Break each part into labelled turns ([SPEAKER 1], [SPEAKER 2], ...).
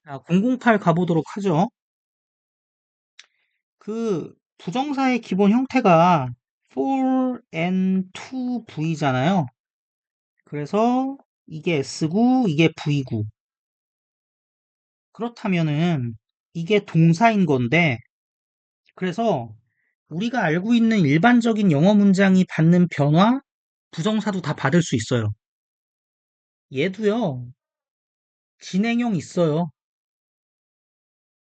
[SPEAKER 1] 자, 008 가보도록 하죠. 그 부정사의 기본 형태가 for and to V잖아요. 그래서 이게 S고 이게 V고. 그렇다면은 이게 동사인 건데, 그래서 우리가 알고 있는 일반적인 영어 문장이 받는 변화, 부정사도 다 받을 수 있어요. 얘도요, 진행형 있어요.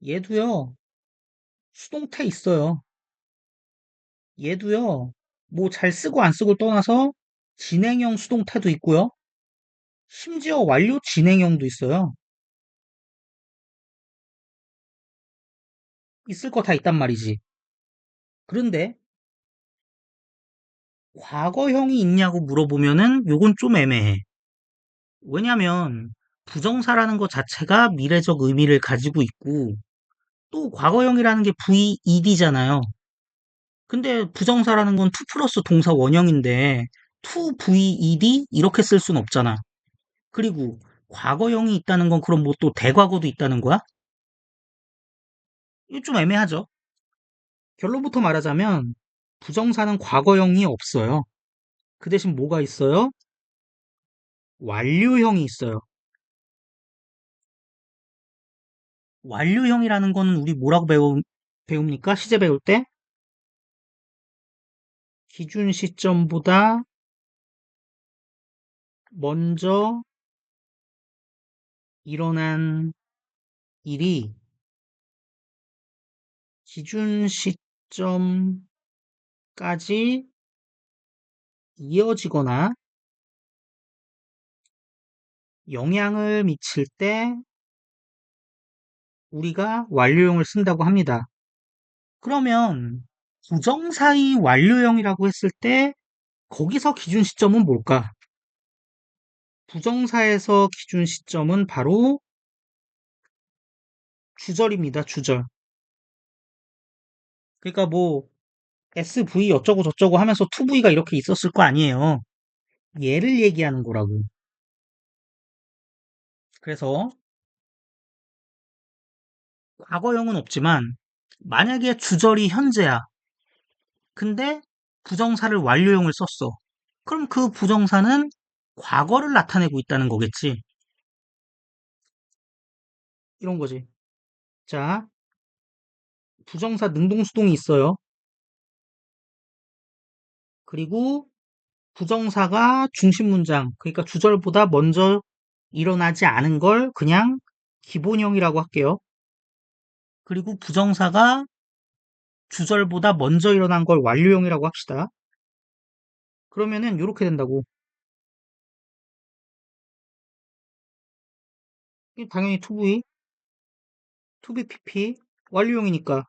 [SPEAKER 1] 얘도요, 수동태 있어요. 얘도요, 뭐 잘 쓰고 안 쓰고 떠나서 진행형 수동태도 있고요. 심지어 완료 진행형도 있어요. 있을 거 다 있단 말이지. 그런데 과거형이 있냐고 물어보면은 요건 좀 애매해. 왜냐면 부정사라는 것 자체가 미래적 의미를 가지고 있고 또 과거형이라는 게 VED잖아요. 근데 부정사라는 건 to 플러스 동사 원형인데 to VED 이렇게 쓸 순 없잖아. 그리고 과거형이 있다는 건 그럼 뭐 또 대과거도 있다는 거야? 이거 좀 애매하죠. 결론부터 말하자면 부정사는 과거형이 없어요. 그 대신 뭐가 있어요? 완료형이 있어요. 완료형이라는 거는 우리 뭐라고 배웁니까? 시제 배울 때? 기준 시점보다 먼저 일어난 일이 기준 시점까지 이어지거나 영향을 미칠 때 우리가 완료형을 쓴다고 합니다. 그러면 부정사의 완료형이라고 했을 때 거기서 기준 시점은 뭘까? 부정사에서 기준 시점은 바로 주절입니다. 주절. 그러니까 뭐 SV 어쩌고 저쩌고 하면서 2V가 이렇게 있었을 거 아니에요. 얘를 얘기하는 거라고. 그래서 과거형은 없지만 만약에 주절이 현재야. 근데 부정사를 완료형을 썼어. 그럼 그 부정사는 과거를 나타내고 있다는 거겠지. 이런 거지. 자, 부정사 능동수동이 있어요. 그리고 부정사가 중심 문장, 그러니까 주절보다 먼저 일어나지 않은 걸 그냥 기본형이라고 할게요. 그리고 부정사가 주절보다 먼저 일어난 걸 완료형이라고 합시다. 그러면은 이렇게 된다고. 당연히 to be pp 완료형이니까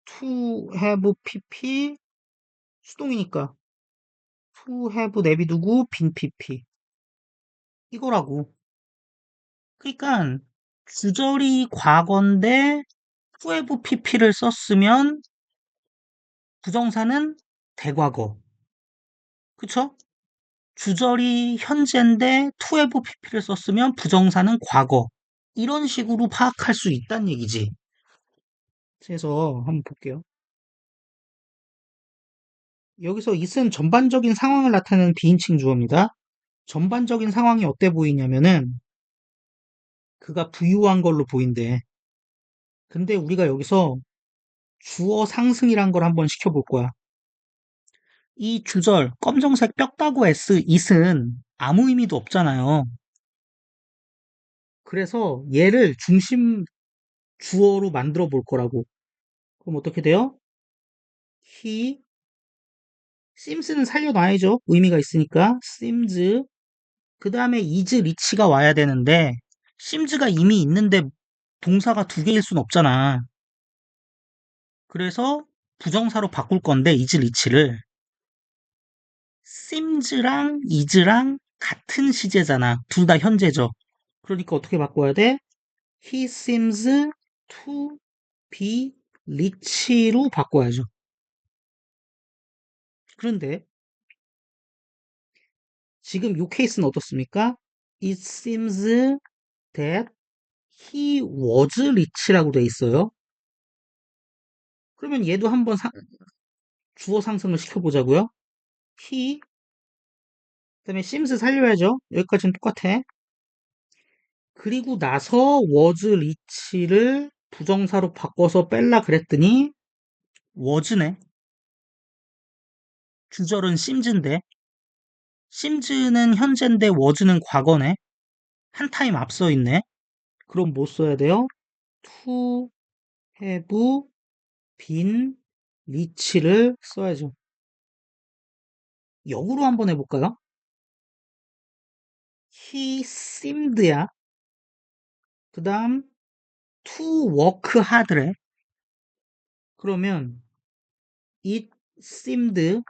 [SPEAKER 1] to have pp 수동이니까 to have 내비두고 빈 pp 이거라고. 그러니까 주절이 과거인데 to have pp를 썼으면 부정사는 대과거. 그쵸? 주절이 현재인데 to have pp를 썼으면 부정사는 과거. 이런 식으로 파악할 수 있다는 얘기지. 그래서 한번 볼게요. 여기서 it은 전반적인 상황을 나타내는 비인칭 주어입니다. 전반적인 상황이 어때 보이냐면은 그가 부유한 걸로 보인대. 근데 우리가 여기서 주어 상승이란 걸 한번 시켜볼 거야. 이 주절 검정색 뼈다구 S it은 아무 의미도 없잖아요. 그래서 얘를 중심 주어로 만들어 볼 거라고. 그럼 어떻게 돼요? He sims는 살려놔야죠. 의미가 있으니까. seems. 그 다음에 is reach가 와야 되는데, sims가 이미 있는데 동사가 두 개일 순 없잖아. 그래서 부정사로 바꿀 건데, is reach를. seems랑 is랑 같은 시제잖아. 둘 다 현재죠. 그러니까 어떻게 바꿔야 돼? He seems to be rich로 바꿔야죠. 그런데 지금 이 케이스는 어떻습니까? It seems that he was rich라고 돼 있어요. 그러면 얘도 한번 주어 상승을 시켜보자고요. he, 그다음에 seems 살려야죠. 여기까지는 똑같아. 그리고 나서 was rich를 부정사로 바꿔서 뺄라 그랬더니 was네. 주절은 sims인데 sims는 현재인데 was는 과거네. 한 타임 앞서 있네. 그럼 뭐 써야 돼요? to have been rich를 써야죠. 역으로 한번 해볼까요? he seemed야. 그 다음 to work hard래. 그러면 it seemed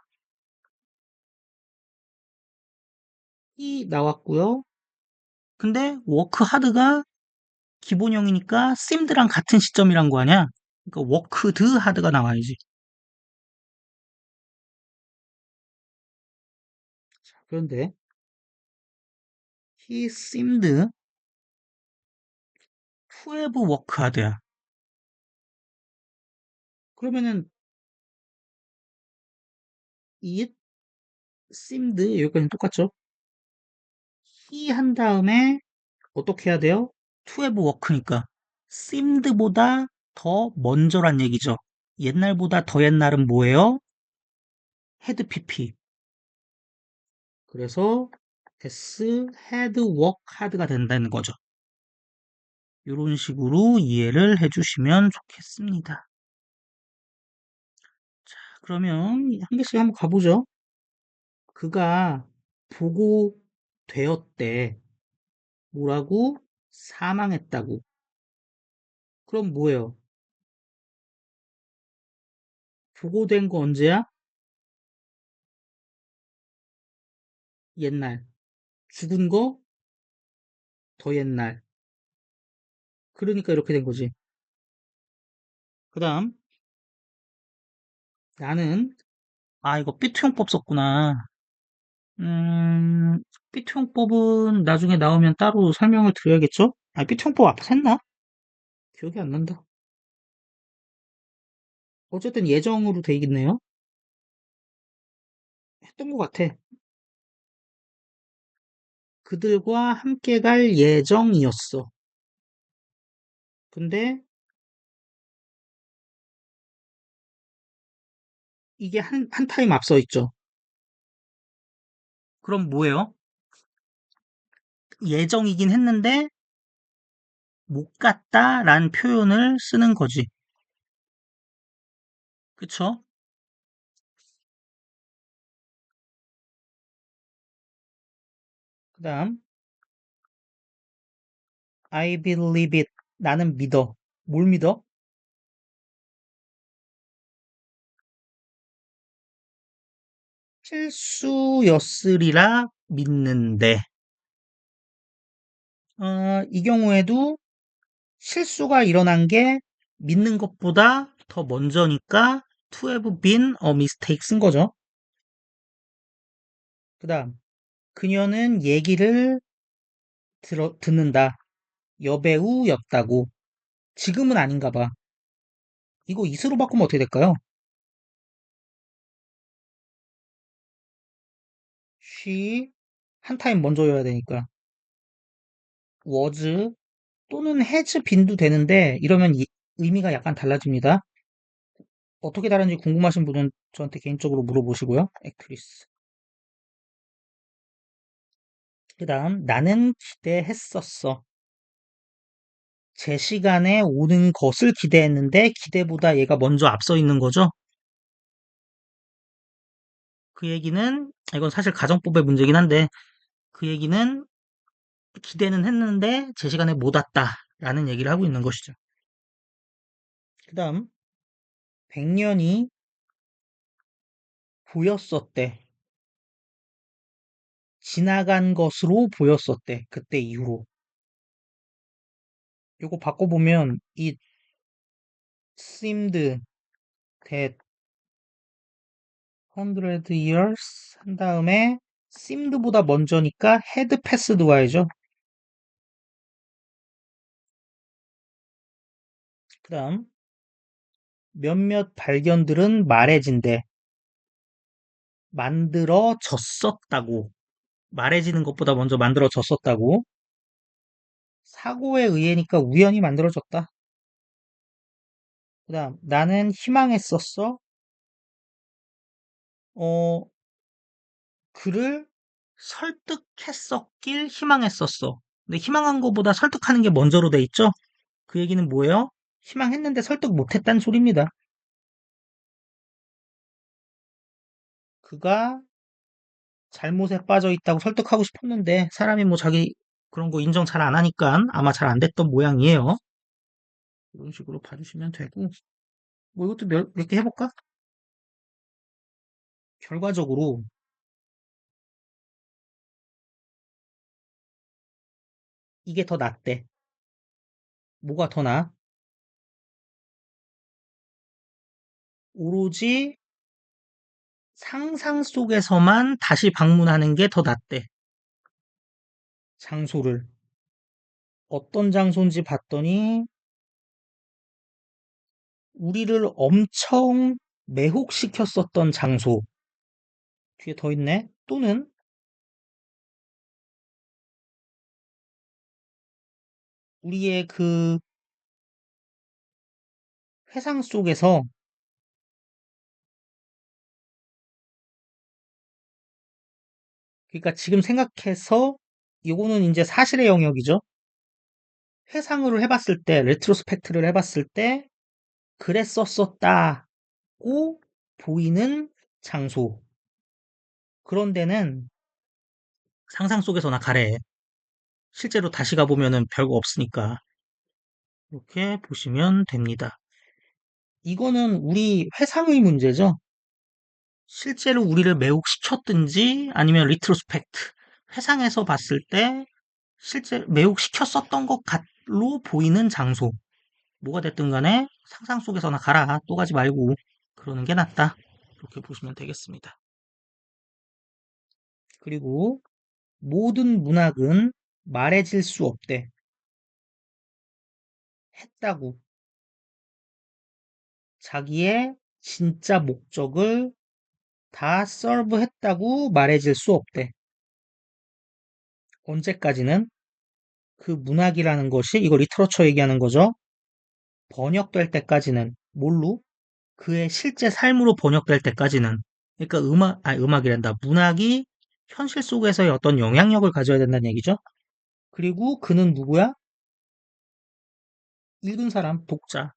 [SPEAKER 1] he 나왔고요. 근데 work hard가 기본형이니까 seemed랑 같은 시점이란 거 아니야? 그러니까 worked hard가 나와야지. 그런데 he seemed to have worked hard야. 그러면은 it seemed 여기까지 똑같죠? he 한 다음에 어떻게 해야 돼요? to have work니까 seemed보다 더 먼저란 얘기죠. 옛날보다 더 옛날은 뭐예요? had pp. 그래서 s had work hard가 된다는 거죠. 이런 식으로 이해를 해주시면 좋겠습니다. 자, 그러면 한 개씩 한번 가보죠. 그가 보고되었대. 뭐라고? 사망했다고. 그럼 뭐예요? 보고된 거 언제야? 옛날. 죽은 거 더 옛날. 그러니까 이렇게 된 거지. 그 다음, 나는, 이거 삐투용법 썼구나. 음, 삐투용법은 나중에 나오면 따로 설명을 드려야겠죠? 삐투용법 앞에서 했나? 기억이 안 난다. 어쨌든 예정으로 돼 있네요. 했던 것 같아. 그들과 함께 갈 예정이었어. 근데 이게 한 타임 앞서 있죠. 그럼 뭐예요? 예정이긴 했는데 못 갔다라는 표현을 쓰는 거지. 그쵸? 그 다음, I believe it. 나는 믿어. 뭘 믿어? 실수였으리라 믿는데. 이 경우에도 실수가 일어난 게 믿는 것보다 더 먼저니까 to have been a mistake 쓴 거죠. 그 다음, 그녀는 얘기를 듣는다. 여배우였다고. 지금은 아닌가 봐. 이거 이수로 바꾸면 어떻게 될까요? she 한 타임 먼저여야 되니까 was 또는 has been도 되는데 이러면 의미가 약간 달라집니다. 어떻게 다른지 궁금하신 분은 저한테 개인적으로 물어보시고요. 액트리스. 그 다음 나는 기대했었어. 제 시간에 오는 것을 기대했는데 기대보다 얘가 먼저 앞서 있는 거죠. 그 얘기는 이건 사실 가정법의 문제긴 한데 그 얘기는 기대는 했는데 제 시간에 못 왔다라는 얘기를 하고 있는 것이죠. 그 다음 100년이 보였었대. 지나간 것으로 보였었대. 그때 이후로. 요거 바꿔보면 it seemed that 100 years 한 다음에 seemed보다 먼저니까 had passed 와야죠. 그다음 몇몇 발견들은 말해진대. 만들어졌었다고. 말해지는 것보다 먼저 만들어졌었다고. 사고에 의해니까 우연히 만들어졌다. 그다음 나는 희망했었어. 어, 그를 설득했었길 희망했었어. 근데 희망한 것보다 설득하는 게 먼저로 돼 있죠? 그 얘기는 뭐예요? 희망했는데 설득 못했다는 소리입니다. 그가 잘못에 빠져 있다고 설득하고 싶었는데 사람이 뭐 자기 그런 거 인정 잘 안 하니까 아마 잘 안 됐던 모양이에요. 이런 식으로 봐주시면 되고 뭐 이것도 몇 개 해볼까? 결과적으로 이게 더 낫대. 뭐가 더 나아? 오로지 상상 속에서만 다시 방문하는 게 더 낫대. 장소를. 어떤 장소인지 봤더니 우리를 엄청 매혹시켰었던 장소. 뒤에 더 있네. 또는 우리의 그 회상 속에서 그러니까 지금 생각해서 요거는 이제 사실의 영역이죠. 회상으로 해봤을 때, 레트로스펙트를 해봤을 때 그랬었었다고 보이는 장소. 그런 데는 상상 속에서나 가래. 실제로 다시 가보면은 별거 없으니까. 이렇게 보시면 됩니다. 이거는 우리 회상의 문제죠. 실제로 우리를 매혹시켰든지 아니면 리트로스펙트, 회상에서 봤을 때 실제 매혹시켰었던 것로 보이는 장소. 뭐가 됐든 간에 상상 속에서나 가라. 또 가지 말고 그러는 게 낫다. 이렇게 보시면 되겠습니다. 그리고 모든 문학은 말해질 수 없대. 했다고. 자기의 진짜 목적을 다 서브했다고 말해질 수 없대. 언제까지는 그 문학이라는 것이 이거 리터러처 얘기하는 거죠. 번역될 때까지는 뭘로? 그의 실제 삶으로 번역될 때까지는. 그러니까 음악이란다. 문학이 현실 속에서의 어떤 영향력을 가져야 된다는 얘기죠. 그리고 그는 누구야? 읽은 사람, 독자.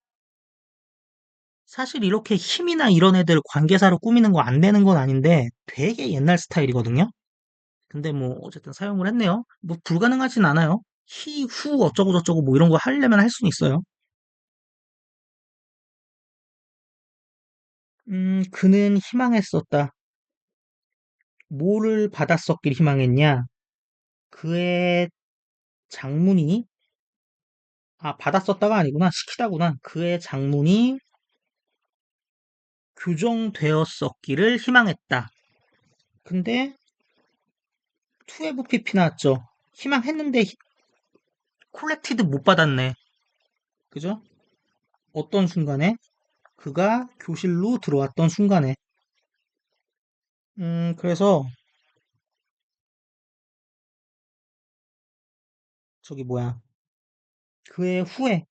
[SPEAKER 1] 사실 이렇게 힘이나 이런 애들 관계사로 꾸미는 거 안 되는 건 아닌데 되게 옛날 스타일이거든요. 근데 뭐 어쨌든 사용을 했네요. 뭐 불가능하진 않아요. 히, 후, 어쩌고 저쩌고 뭐 이런 거 하려면 할 수는 있어요. 그는 희망했었다. 뭐를 받았었길 희망했냐? 그의 장문이, 받았었다가 아니구나. 시키다구나. 그의 장문이 교정되었었기를 희망했다. 근데 2FPP 나왔죠. 희망했는데 콜렉티드 못 받았네. 그죠? 어떤 순간에? 그가 교실로 들어왔던 순간에. 그래서 저기 뭐야. 그의 후회,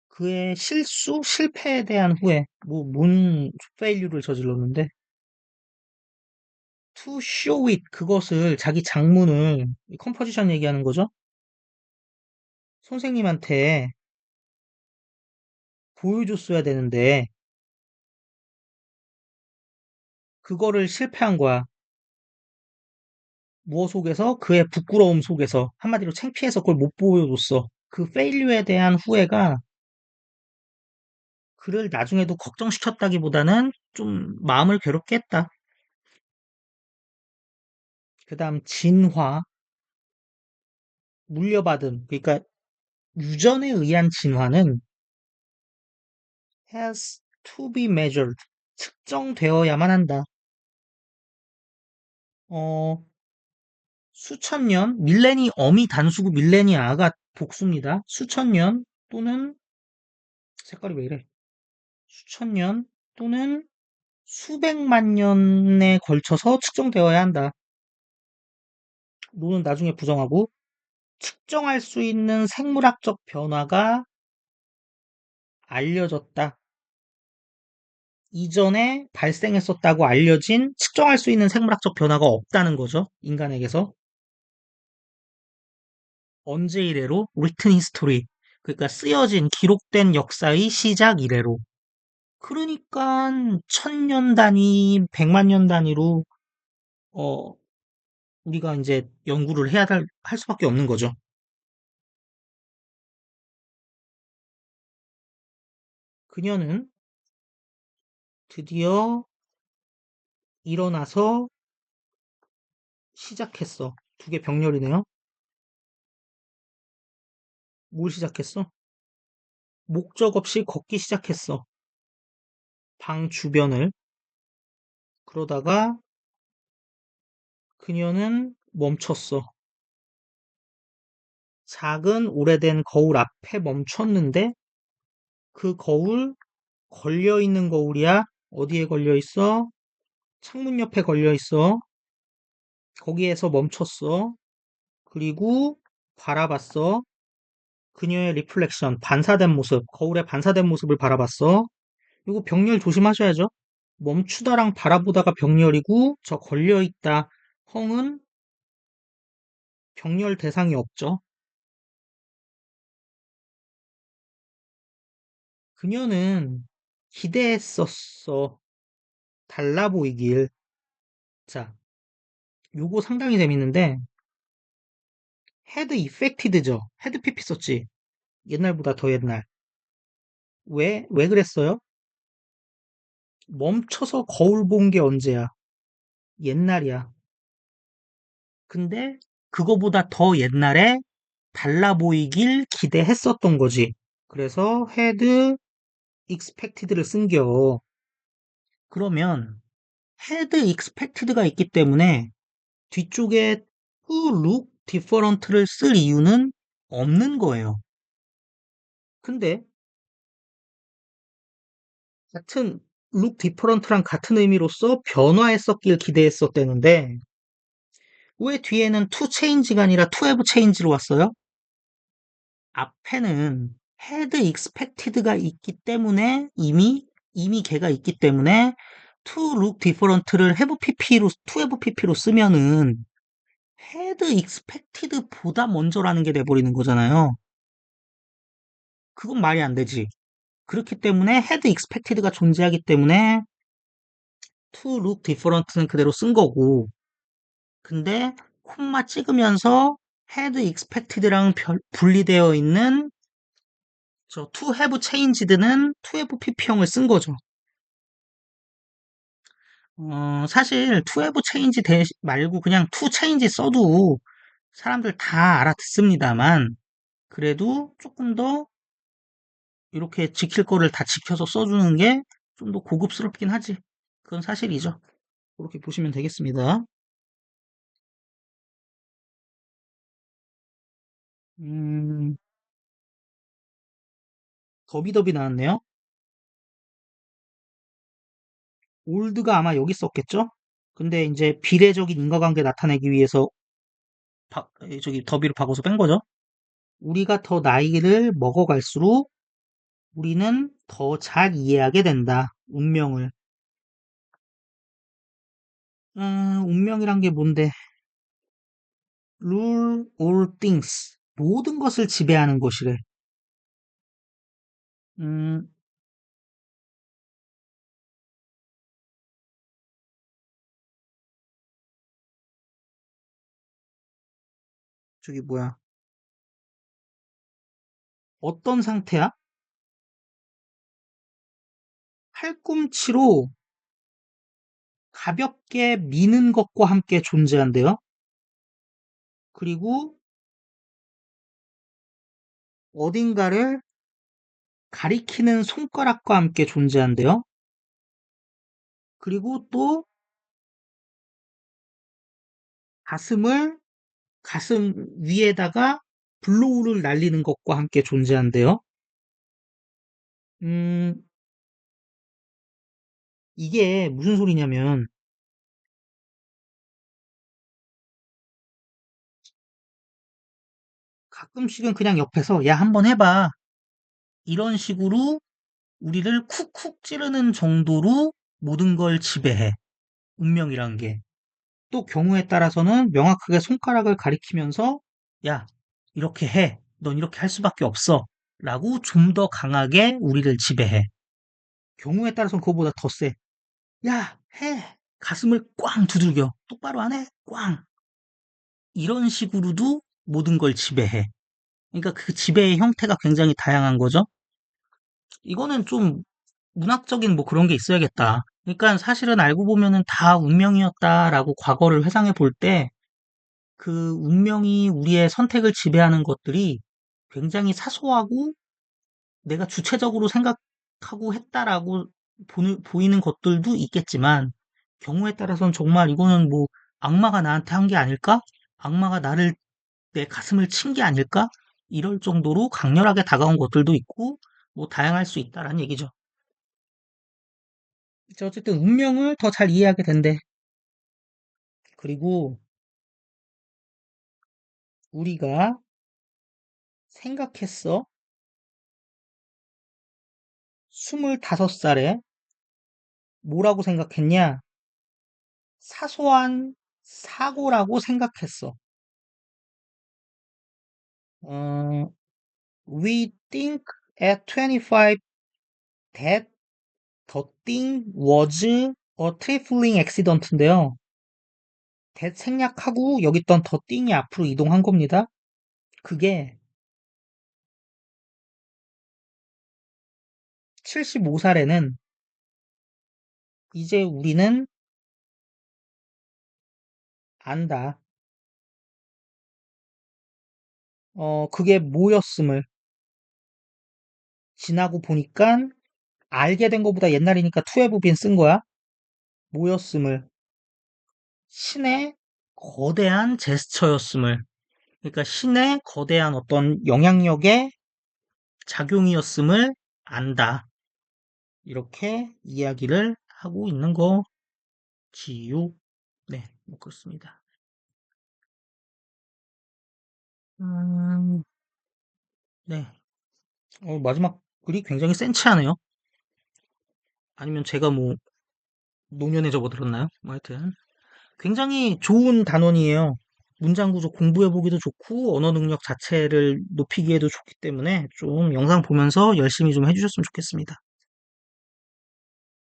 [SPEAKER 1] 그의 실수, 실패에 대한 후회. 뭔 페일류를 저질렀는데. To show it, 그것을, 자기 장문을, 컴포지션 얘기하는 거죠? 선생님한테 보여줬어야 되는데, 그거를 실패한 거야. 무엇 속에서? 그의 부끄러움 속에서. 한마디로 창피해서 그걸 못 보여줬어. 그 페일류에 대한 후회가 그를 나중에도 걱정시켰다기보다는 좀 마음을 괴롭게 했다. 그 다음 진화, 물려받음, 그러니까 유전에 의한 진화는 has to be measured, 측정되어야만 한다. 어, 수천 년, 밀레니 어미 단수고 밀레니아가 복수입니다. 수천 년 또는 색깔이 왜 이래? 수천 년 또는 수백만 년에 걸쳐서 측정되어야 한다. 노는 나중에 부정하고 측정할 수 있는 생물학적 변화가 알려졌다. 이전에 발생했었다고 알려진 측정할 수 있는 생물학적 변화가 없다는 거죠. 인간에게서. 언제 이래로? written history. 그러니까 쓰여진 기록된 역사의 시작 이래로. 그러니까 천년 단위, 백만 년 단위로 어, 우리가 이제 연구를 할 수밖에 없는 거죠. 그녀는 드디어 일어나서 시작했어. 두 개 병렬이네요. 뭘 시작했어? 목적 없이 걷기 시작했어. 방 주변을. 그러다가 그녀는 멈췄어. 작은 오래된 거울 앞에 멈췄는데 그 거울 걸려 있는 거울이야. 어디에 걸려 있어? 창문 옆에 걸려 있어. 거기에서 멈췄어. 그리고 바라봤어. 그녀의 리플렉션, 반사된 모습, 거울에 반사된 모습을 바라봤어. 이거 병렬 조심하셔야죠. 멈추다랑 바라보다가 병렬이고 저 걸려있다. 헝은 병렬 대상이 없죠. 그녀는 기대했었어. 달라 보이길. 자, 요거 상당히 재밌는데 헤드 이펙티드죠. 헤드 PP 썼지. 옛날보다 더 옛날. 왜 그랬어요? 멈춰서 거울 본 게 언제야? 옛날이야. 근데 그거보다 더 옛날에 달라 보이길 기대했었던 거지. 그래서 had expected를 쓴겨. 그러면 had expected가 있기 때문에 뒤쪽에 to look different를 쓸 이유는 없는 거예요. 근데 같은 look different랑 같은 의미로서 변화했었길 기대했었대는데 왜 뒤에는 to change가 아니라 to have change로 왔어요? 앞에는 had expected가 있기 때문에 이미 걔가 있기 때문에 to look different를 have pp로 to have pp로 쓰면은 had expected보다 먼저라는 게 돼버리는 거잖아요. 그건 말이 안 되지. 그렇기 때문에 had expected가 존재하기 때문에 to look different는 그대로 쓴 거고 근데 콤마 찍으면서 had expected랑 분리되어 있는 저 to have changed는 to have pp형을 쓴 거죠. 사실 to have change 말고 그냥 to change 써도 사람들 다 알아듣습니다만 그래도 조금 더 이렇게 지킬 거를 다 지켜서 써주는 게 좀 더 고급스럽긴 하지. 그건 사실이죠. 그렇게 보시면 되겠습니다. 음, 더비더비 나왔네요. 올드가 아마 여기 썼겠죠? 근데 이제 비례적인 인과관계 나타내기 위해서 저기 더비를 바꿔서 뺀 거죠. 우리가 더 나이를 먹어갈수록 우리는 더 잘 이해하게 된다. 운명을. 운명이란 게 뭔데? rule all things. 모든 것을 지배하는 것이래. 음, 저기 뭐야. 어떤 상태야? 팔꿈치로 가볍게 미는 것과 함께 존재한대요. 그리고 어딘가를 가리키는 손가락과 함께 존재한대요. 그리고 또 가슴을 가슴 위에다가 블로우를 날리는 것과 함께 존재한대요. 음, 이게 무슨 소리냐면 가끔씩은 그냥 옆에서 야, 한번 해봐. 이런 식으로 우리를 쿡쿡 찌르는 정도로 모든 걸 지배해. 운명이란 게. 또 경우에 따라서는 명확하게 손가락을 가리키면서 야, 이렇게 해. 넌 이렇게 할 수밖에 없어. 라고 좀 더 강하게 우리를 지배해. 경우에 따라서는 그거보다 더 세. 야, 해. 가슴을 꽝 두들겨. 똑바로 안 해? 꽝. 이런 식으로도 모든 걸 지배해. 그러니까 그 지배의 형태가 굉장히 다양한 거죠. 이거는 좀 문학적인 뭐 그런 게 있어야겠다. 그러니까 사실은 알고 보면은 다 운명이었다라고 과거를 회상해 볼 때 그 운명이 우리의 선택을 지배하는 것들이 굉장히 사소하고 내가 주체적으로 생각하고 했다라고 보이는 것들도 있겠지만 경우에 따라서는 정말 이거는 뭐 악마가 나한테 한 게 아닐까? 악마가 나를 내 가슴을 친 게 아닐까? 이럴 정도로 강렬하게 다가온 것들도 있고 뭐 다양할 수 있다라는 얘기죠. 이제 어쨌든 운명을 더 잘 이해하게 된대. 그리고 우리가 생각했어. 25살에 뭐라고 생각했냐? 사소한 사고라고 생각했어. 어, We think at 25 that the thing was a trifling accident인데요. that 생략하고 여기 있던 the thing이 앞으로 이동한 겁니다. 그게 75살에는 이제 우리는 안다. 그게 뭐였음을 지나고 보니까 알게 된 것보다 옛날이니까 to have been 쓴 거야. 뭐였음을 신의 거대한 제스처였음을 그러니까 신의 거대한 어떤 영향력의 작용이었음을 안다. 이렇게 이야기를 하고 있는 거지요. 네, 뭐 그렇습니다. 음, 네. 마지막 글이 굉장히 센치하네요. 아니면 제가 뭐 노년에 접어들었나요? 뭐 하여튼 굉장히 좋은 단원이에요. 문장 구조 공부해보기도 좋고 언어 능력 자체를 높이기에도 좋기 때문에 좀 영상 보면서 열심히 좀 해주셨으면 좋겠습니다.